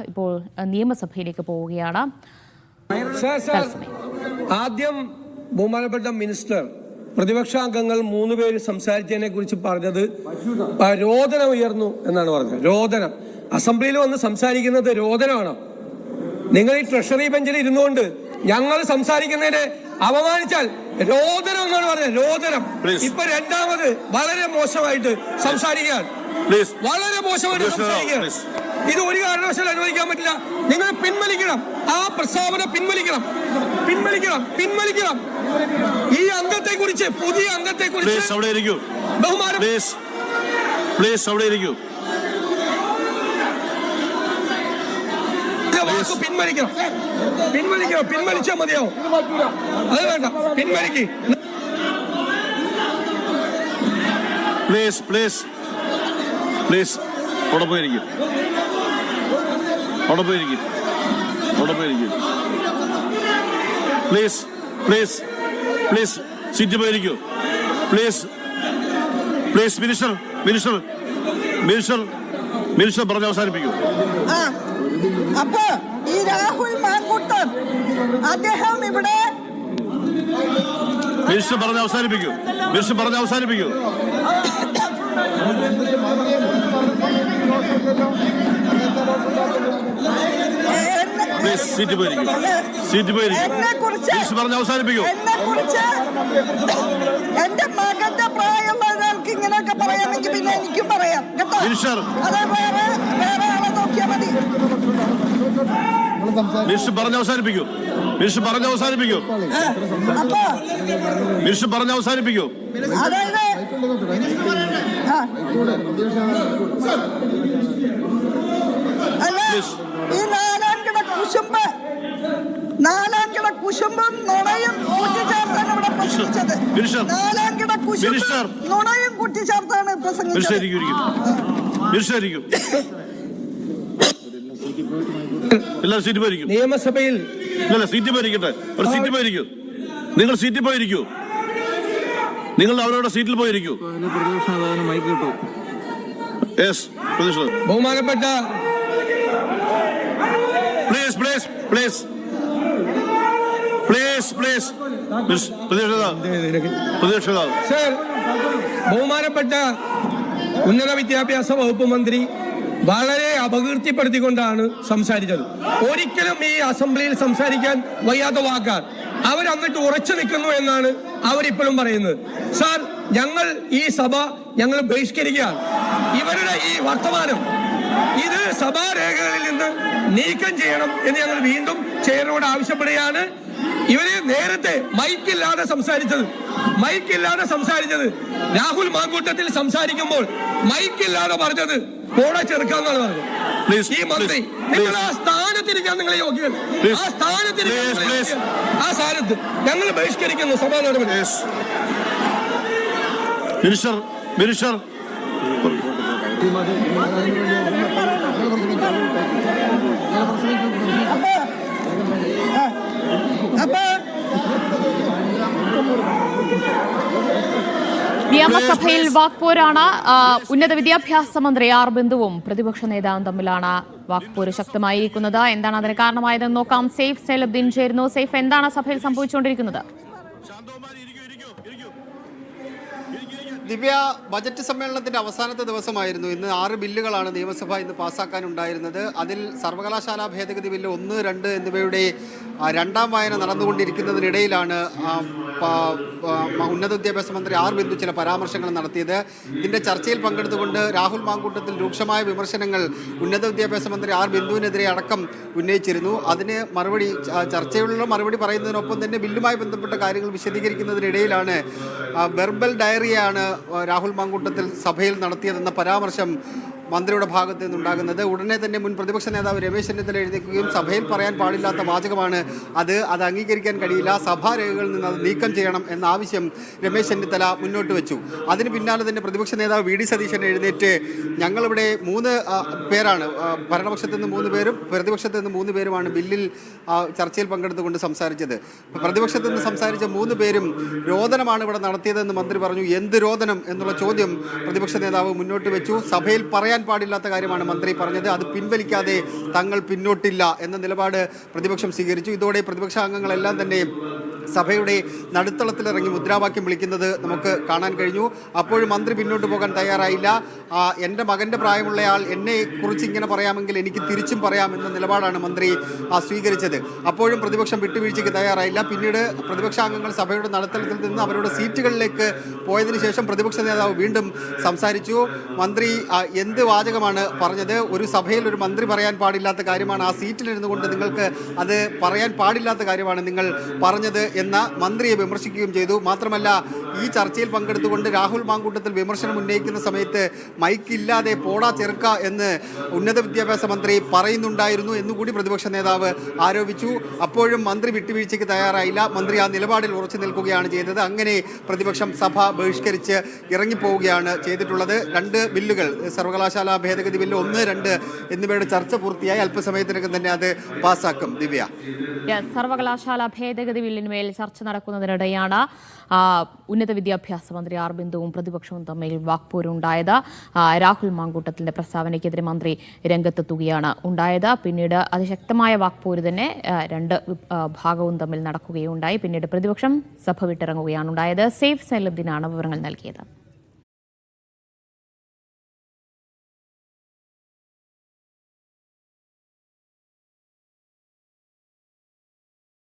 ഇപ്പോൾ നിയമസഭയിലേക്ക് പോവുകയാണ്. ആദ്യം ബഹുമാനപ്പെട്ട മിനിസ്റ്റർ പ്രതിപക്ഷാംഗങ്ങൾ 3 പേര് സംസാരിച്ചതിനെ കുറിച്ച് പറഞ്ഞത് രോദനം ഉയർന്നു എന്നാണ് പറഞ്ഞത്. രോദനം അസംബ്ലിയിൽ വന്ന് സംസാരിക്കുന്നത് രോദനമാണോ? നിങ്ങൾ ഈ ട്രഷറി ബെഞ്ചിൽ ഇരുന്നുകൊണ്ട് ഞങ്ങൾ സംസാരിക്കുന്നതിനെ അപമാനിച്ചാൽ രോദനം എന്നാണ് പറഞ്ഞത്. രോദനം. ഇപ്പൊ രണ്ടാമത് വളരെ മോശമായിട്ട് സംസാരിക്കുകയാണ്. വളരെ മോശമായിട്ട് സംസാരിക്കുകയാണ്. ഇത് ഒരു കാരണവശാലും അനുവദിക്കാൻ പറ്റില്ല. നിങ്ങൾ പിൻവലിക്കണം. ആ പ്രസ്താവന പിൻവലിക്കണം. ഈ അംഗത്തെ കുറിച്ച്, പുതിയ അംഗത്തെ കുറിച്ച് പിൻവലിച്ചാൽ മതിയാവും. അത് വേണ്ട, പിൻവലിക്ക്. അവിടെ പോയിരിക്കും. പ്ലീസ് സീറ്റ് പോയിരിക്കൂ. പ്ലീസ് മിനിസ്റ്റർ പറഞ്ഞ് അവസാനിപ്പിക്കൂ. അപ്പൊ ഈ രാഹുൽ മാങ്കൂട്ടം അദ്ദേഹം ഇവിടെ മിനിസ്റ്റർ പറഞ്ഞ് അവസാനിപ്പിക്കൂ. സീറ്റ് പോയിരിക്കും. പറഞ്ഞ് അവസാനിപ്പിക്കൂ. എന്റെ മകന്റെ പ്രായമുള്ള ഒരാൾക്ക് ഇങ്ങനെയൊക്കെ പറയാമെങ്കിൽ പിന്നെ എനിക്കും പറയാം കേട്ടോ. അത് വേറെ ആളെ നോക്കിയാൽ മതി. മിനിസ്റ്റർ പറഞ്ഞ് അവസാനിപ്പിക്കൂ. അതായത് ഈ നാലാംകിട കുശുമ്പും നുണയും കൂട്ടിച്ചേർത്താണ് ഇവിടെ പ്രസംഗിച്ചത്. നാലാംകിട കുശുമ്പും നുണയും കൂട്ടിച്ചേർത്താണ് പ്രസംഗിച്ചത്. നിയമസഭയിൽ സീറ്റ് പോയിരിക്കട്ടെ. ഒരു സീറ്റ് പോയിരിക്കൂ. നിങ്ങൾ സീറ്റിൽ പോയിരിക്കൂ. നിങ്ങൾ അവരവരുടെ സീറ്റിൽ പോയിരിക്കൂ. ബഹുമാനപ്പെട്ട ബഹുമാനപ്പെട്ട ഉന്നത വിദ്യാഭ്യാസ വകുപ്പ് മന്ത്രി വളരെ അപകീർത്തിപ്പെടുത്തിക്കൊണ്ടാണ് സംസാരിച്ചത്. ഒരിക്കലും ഈ അസംബ്ലിയിൽ സംസാരിക്കാൻ വയ്യാത്ത വാക്കാണ്. അവരന്നിട്ട് ഉറച്ചു നിൽക്കുന്നു എന്നാണ് അവരിപ്പോഴും പറയുന്നത്. സാർ, ഞങ്ങൾ ഈ സഭ ബഹിഷ്കരിക്കുകയാണ്. ഇവരുടെ ഈ വർത്തമാനം ഇത് സഭാരേഖകളിൽ നിന്ന് നീക്കം ചെയ്യണം എന്ന് ഞങ്ങൾ വീണ്ടും ചെയറിനോട് ആവശ്യപ്പെടുകയാണ്. ഇവര് നേരത്തെ മൈക്കില്ലാതെ സംസാരിച്ചത് രാഹുൽ മാങ്കൂട്ടത്തിൽ സംസാരിക്കുമ്പോൾ മൈക്കില്ലാതെ പറഞ്ഞത് കോട ചെറുക്കാന്നാണ് പറഞ്ഞത്. ഈ മന്ത്രി, നിങ്ങൾ ആ സ്ഥാനത്തിരിക്കാൻ നിങ്ങളെ യോഗ്യത. ആ സ്ഥാനത്ത് ഞങ്ങൾ ബഹിഷ്കരിക്കുന്നു സഭാ നടപടി. മിനിസ്റ്റർ നിയമസഭയിൽ വാക്പോരാണ്. ഉന്നത വിദ്യാഭ്യാസ മന്ത്രി ആർ ബിന്ദുവും പ്രതിപക്ഷ നേതാവും തമ്മിലാണ് വാക്പോര് ശക്തമായിരിക്കുന്നത്. എന്താണ് അതിന് കാരണമായതെന്ന് നോക്കാം. സെയ്ഫ് സൈലബ്ദീൻ ചേരുന്നു. സെയ്ഫ്, എന്താണ് സഭയിൽ സംഭവിച്ചുകൊണ്ടിരിക്കുന്നത്? ദിവ്യ, ബജറ്റ് സമ്മേളനത്തിന്റെ അവസാനത്തെ ദിവസമായിരുന്നു ഇന്ന്. 6 ബില്ലുകളാണ് നിയമസഭ ഇന്ന് പാസ്സാക്കാനുണ്ടായിരുന്നത്. അതിൽ സർവകലാശാല ഭേദഗതി ബില്ല് 1, 2 എന്നിവയുടെ 2ാം വായന നടന്നുകൊണ്ടിരിക്കുന്നതിനിടയിലാണ് ഉന്നത വിദ്യാഭ്യാസ മന്ത്രി ആർ ബിന്ദു ചില പരാമർശങ്ങൾ നടത്തിയത്. ഇതിന്റെ ചർച്ചയിൽ പങ്കെടുത്തുകൊണ്ട് രാഹുൽ മാങ്കൂട്ടത്തിൽ രൂക്ഷമായ വിമർശനങ്ങൾ ഉന്നത വിദ്യാഭ്യാസ മന്ത്രി ആർ ബിന്ദുവിനെതിരെ അടക്കം ഉന്നയിച്ചിരുന്നു. അതിന് ചർച്ചയിലുള്ള മറുപടി പറയുന്നതിനൊപ്പം തന്നെ ബില്ലുമായി ബന്ധപ്പെട്ട കാര്യങ്ങൾ വിശദീകരിക്കുന്നതിനിടയിലാണ് വെർബൽ ഡയറിയാണ് രാഹുൽ മാങ്കൂട്ടത്തിൽ സഭയിൽ നടത്തിയതെന്ന പരാമർശം മന്ത്രിയുടെ ഭാഗത്ത് നിന്നുണ്ടാകുന്നത്. ഉടനെ തന്നെ മുൻ പ്രതിപക്ഷ നേതാവ് രമേശ് ചെന്നിത്തല എഴുന്നേൽക്കുകയും സഭയിൽ പറയാൻ പാടില്ലാത്ത വാചകമാണ് അത് അംഗീകരിക്കാൻ കഴിയില്ല, സഭാരേഖകളിൽ നിന്ന് അത് നീക്കം ചെയ്യണം എന്ന ആവശ്യം രമേശ് ചെന്നിത്തല മുന്നോട്ട് വെച്ചു. അതിന് പിന്നാലെ തന്നെ പ്രതിപക്ഷ നേതാവ് വി ഡി സതീശൻ എഴുന്നേറ്റ് ഞങ്ങളിവിടെ 3 പേരാണ്, ഭരണപക്ഷത്ത് നിന്ന് 3 പേരും പ്രതിപക്ഷത്ത് നിന്ന് 3 പേരുമാണ് ബില്ലിൽ ചർച്ചയിൽ പങ്കെടുത്തുകൊണ്ട് സംസാരിച്ചത്. പ്രതിപക്ഷത്ത് നിന്ന് സംസാരിച്ച 3 പേരും രോദനമാണ് ഇവിടെ നടത്തിയതെന്ന് മന്ത്രി പറഞ്ഞു. എന്ത് രോദനം എന്നുള്ള ചോദ്യം പ്രതിപക്ഷ നേതാവ് മുന്നോട്ട് വെച്ചു. സഭയിൽ പറയാൻ പറയാൻ പാടില്ലാത്ത കാര്യമാണ് മന്ത്രി പറഞ്ഞത്. അത് പിൻവലിക്കാതെ തങ്ങൾ പിന്നോട്ടില്ല എന്ന നിലപാട് പ്രതിപക്ഷം സ്വീകരിച്ചു. ഇതോടെ പ്രതിപക്ഷ അംഗങ്ങളെല്ലാം തന്നെ സഭയുടെ നടുത്തളത്തിലിറങ്ങി മുദ്രാവാക്യം വിളിക്കുന്നത് നമുക്ക് കാണാൻ കഴിഞ്ഞു. അപ്പോഴും മന്ത്രി പിന്നോട്ട് പോകാൻ തയ്യാറായില്ല. എൻ്റെ മകൻ്റെ പ്രായമുള്ളയാൾ എന്നെ കുറിച്ച് ഇങ്ങനെ പറയാമെങ്കിൽ എനിക്ക് തിരിച്ചും പറയാം എന്ന നിലപാടാണ് മന്ത്രി സ്വീകരിച്ചത്. അപ്പോഴും പ്രതിപക്ഷം വിട്ടുവീഴ്ചയ്ക്ക് തയ്യാറായില്ല. പിന്നീട് പ്രതിപക്ഷാംഗങ്ങൾ സഭയുടെ നടുത്തളത്തിൽ നിന്ന് അവരുടെ സീറ്റുകളിലേക്ക് പോയതിനു ശേഷം പ്രതിപക്ഷ നേതാവ് വീണ്ടും സംസാരിച്ചു. മന്ത്രി എന്ത് വാചകമാണ് പറഞ്ഞത്? ഒരു സഭയിൽ ഒരു മന്ത്രി പറയാൻ പാടില്ലാത്ത കാര്യമാണ്, ആ സീറ്റിലിരുന്നു കൊണ്ട് നിങ്ങൾക്ക് അത് പറയാൻ പാടില്ലാത്ത കാര്യമാണ് നിങ്ങൾ പറഞ്ഞത് എന്ന മന്ത്രിയെ വിമർശിക്കുകയും ചെയ്തു. മാത്രമല്ല, ഈ ചർച്ചയിൽ പങ്കെടുത്തുകൊണ്ട് രാഹുൽ മാങ്കൂട്ടത്തിൽ വിമർശനം ഉന്നയിക്കുന്ന സമയത്ത് മൈക്കില്ലാതെ പോടാ ചെറുക്ക എന്ന് ഉന്നത വിദ്യാഭ്യാസ മന്ത്രി പറയുന്നുണ്ടായിരുന്നു എന്നുകൂടി പ്രതിപക്ഷ നേതാവ് ആരോപിച്ചു. അപ്പോഴും മന്ത്രി വിട്ടുവീഴ്ചയ്ക്ക് തയ്യാറായില്ല. മന്ത്രി ആ നിലപാടിൽ ഉറച്ചു നിൽക്കുകയാണ് ചെയ്തത്. അങ്ങനെ പ്രതിപക്ഷം സഭ ബഹിഷ്കരിച്ച് ഇറങ്ങിപ്പോവുകയാണ് ചെയ്തിട്ടുള്ളത്. 2 ബില്ലുകൾ, സർവകലാശാല ഭേദഗതി ബില്ല് 1, 2 എന്നിവയുടെ ചർച്ച പൂർത്തിയായി അല്പസമയത്തിനകം തന്നെ അത് പാസ്സാക്കും. ദിവ്യ, സർവകലാശാല ഭേദഗതി ബില്ലിന്മേൽ ചർച്ച നടക്കുന്നതിനിടെയാണ് ഉന്നത വിദ്യാഭ്യാസ മന്ത്രി ആർ ബിന്ദുവും പ്രതിപക്ഷവും തമ്മിൽ വാക്പോരുണ്ടായത്. രാഹുൽ മാങ്കൂട്ടത്തിന്റെ പ്രസ്താവനയ്ക്കെതിരെ മന്ത്രി രംഗത്തെത്തുകയാണ് ഉണ്ടായത്. പിന്നീട് അതിശക്തമായ വാക്പോര് തന്നെ 2 ഭാഗവും തമ്മിൽ നടക്കുകയുണ്ടായി. പിന്നീട് പ്രതിപക്ഷം സഭ വിട്ടിറങ്ങുകയാണ് ഉണ്ടായത്. സേഫ് സൈലബ്ദീനാണ് വിവരങ്ങൾ നൽകിയത്.